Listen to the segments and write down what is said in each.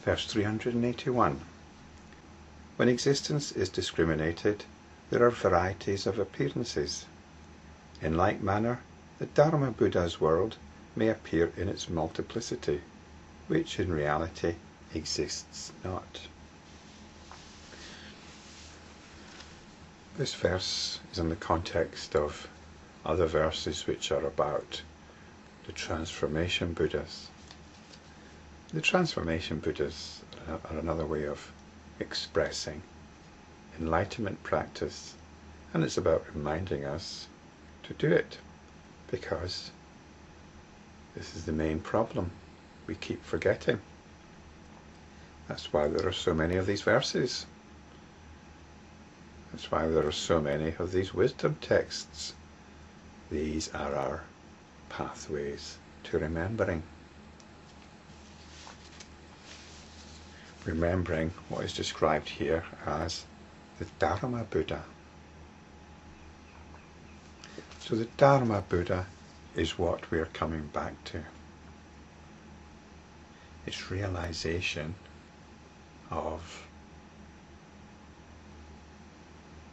Verse 381. When existence is discriminated, there are varieties of appearances. In like manner, the Dharma-Buddha's world may appear in its multiplicity, which in reality exists not. This verse is in the context of other verses which are about the transformation Buddhas. The transformation Buddhas are another way of expressing enlightenment practice, and it's about reminding us to do it, because this is the main problem. We keep forgetting. That's why there are so many of these verses. That's why there are so many of these wisdom texts. These are our pathways to remembering. Remembering what is described here as the Dharma-Buddha. So the Dharma-Buddha is what we are coming back to. It's realization of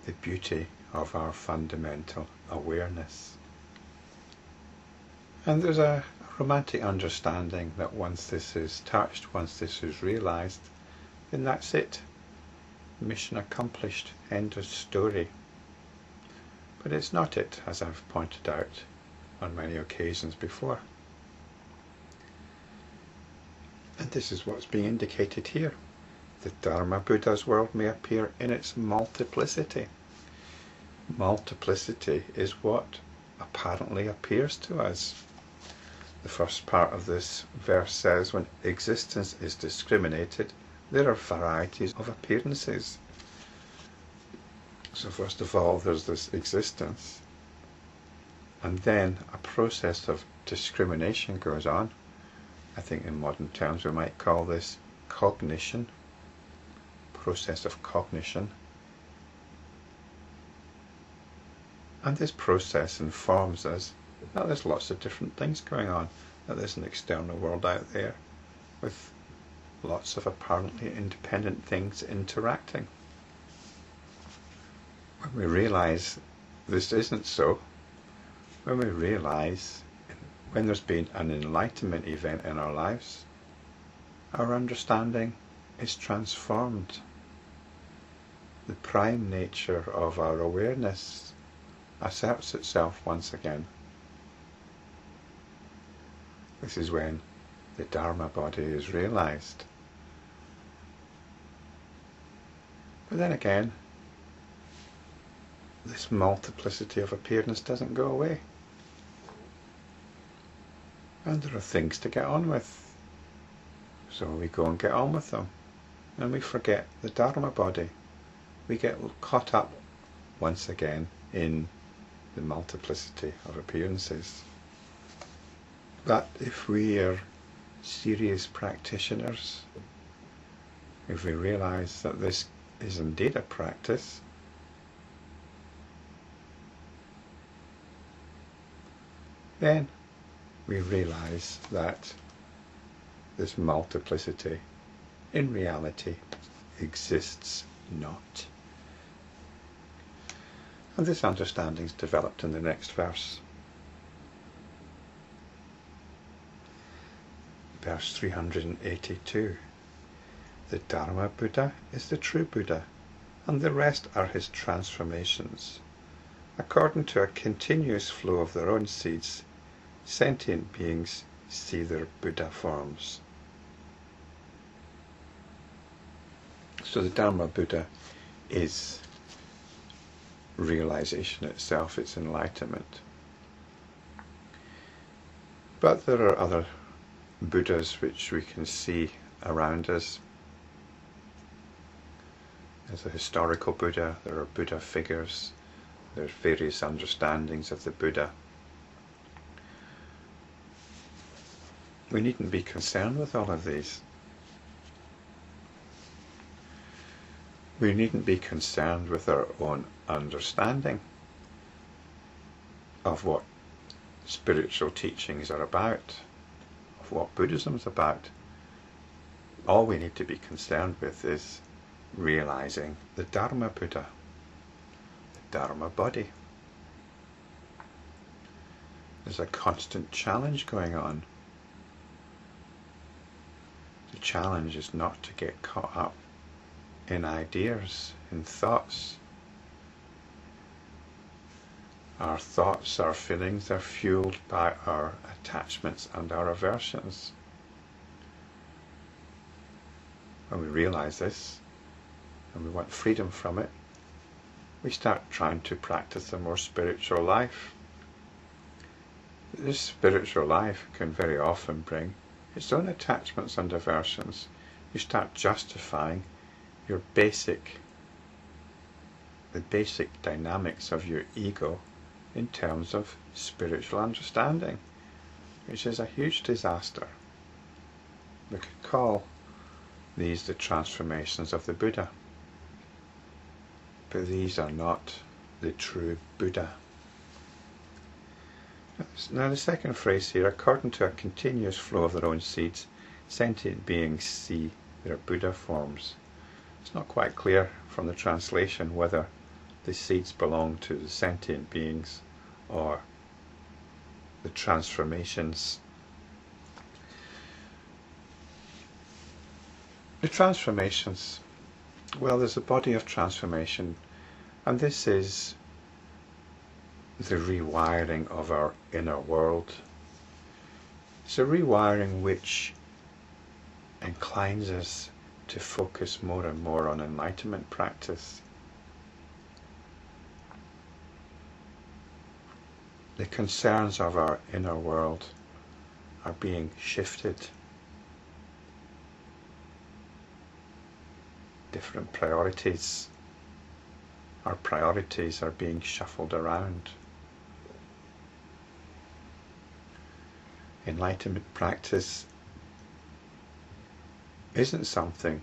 the beauty of our fundamental awareness. And there's a romantic understanding that once this is touched, once this is realized, then that's it. Mission accomplished, end of story. But it's not it, as I've pointed out on many occasions before. And this is what's being indicated here. The Dharma-Buddha's world may appear in its multiplicity. Multiplicity is what apparently appears to us. The first part of this verse says, when existence is discriminated, there are varieties of appearances. So first of all, there's this existence, and then a process of discrimination goes on. I think in modern terms we might call this cognition, process of cognition. And this process informs us that there's lots of different things going on, that there's an external world out there with lots of apparently independent things interacting. When we realize this isn't so, when we realize when there's been an enlightenment event in our lives, our understanding is transformed. The prime nature of our awareness asserts itself once again. This is when the Dharma body is realized. But then again, this multiplicity of appearance doesn't go away. And there are things to get on with. So we go and get on with them. And we forget the Dharma body. We get caught up once again in the multiplicity of appearances. But if we are serious practitioners, if we realize that this is indeed a practice, then we realize that this multiplicity in reality exists not. And this understanding is developed in the next verse. Verse 382. The Dharma-Buddha is the true Buddha, and the rest are his transformations. According to a continuous flow of their own seeds, sentient beings see their Buddha forms. So the Dharma-Buddha is realization itself, it's enlightenment. But there are other Buddhas which we can see around us. There's a historical Buddha, there are Buddha figures, there's various understandings of the Buddha. We needn't be concerned with all of these. We needn't be concerned with our own understanding of what spiritual teachings are about, of what Buddhism is about. all we need to be concerned with is realizing the Dharma-Buddha, the Dharma body. There's a constant challenge going on. The challenge is not to get caught up in ideas, in thoughts. Our thoughts, our feelings are fueled by our attachments and our aversions. When we realize this, and we want freedom from it, we start trying to practice a more spiritual life. This spiritual life can very often bring its own attachments and aversions. You start justifying the basic dynamics of your ego in terms of spiritual understanding, which is a huge disaster. We could call these the transformations of the Buddha, but these are not the true Buddha. Now the second phrase here, according to a continuous flow of their own seeds, sentient beings see their Buddha forms. It's not quite clear from the translation whether the seeds belong to the sentient beings or the transformations. The transformations, well, there's a body of transformation, and this is the rewiring of our inner world. It's a rewiring which inclines us to focus more and more on enlightenment practice. The concerns of our inner world are being shifted. Different priorities. Our priorities are being shuffled around. Enlightenment practice isn't something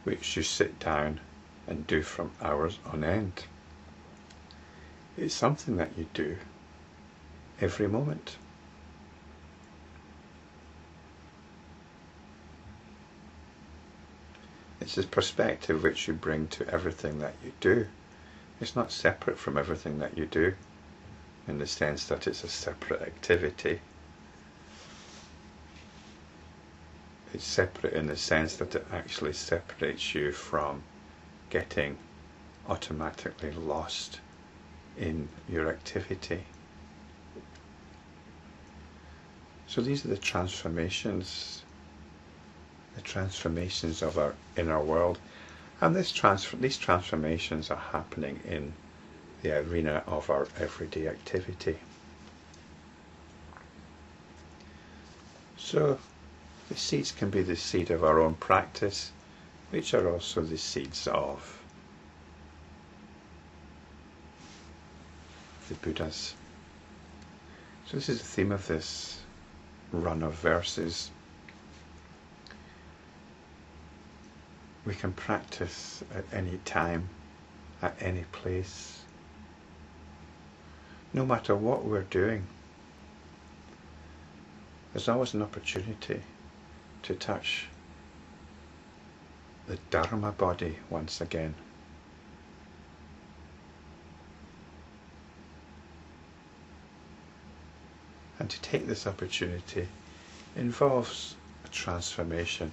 which you sit down and do from hours on end. It's something that you do every moment. It's the perspective which you bring to everything that you do. It's not separate from everything that you do, in the sense that it's a separate activity. It's separate in the sense that it actually separates you from getting automatically lost in your activity. So these are the transformations of our inner world, and these transformations are happening in the arena of our everyday activity. So the seeds can be the seed of our own practice, which are also the seeds of the Buddhas. So this is the theme of this run of verses. We can practice at any time, at any place, no matter what we're doing. There's always an opportunity to touch the Dharma body once again. And to take this opportunity involves a transformation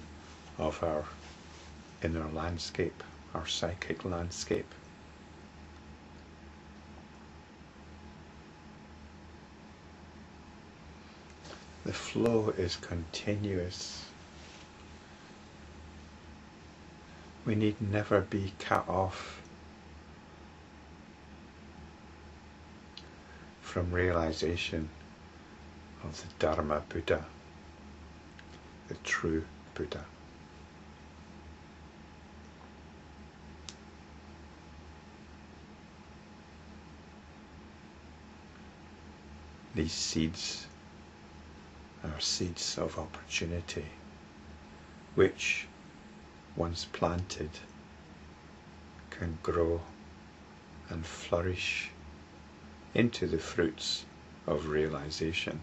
of our inner landscape, our psychic landscape. The flow is continuous. We need never be cut off from realization of the Dharma-Buddha, the true Buddha. These seeds are seeds of opportunity, which, once planted, can grow and flourish into the fruits of realization.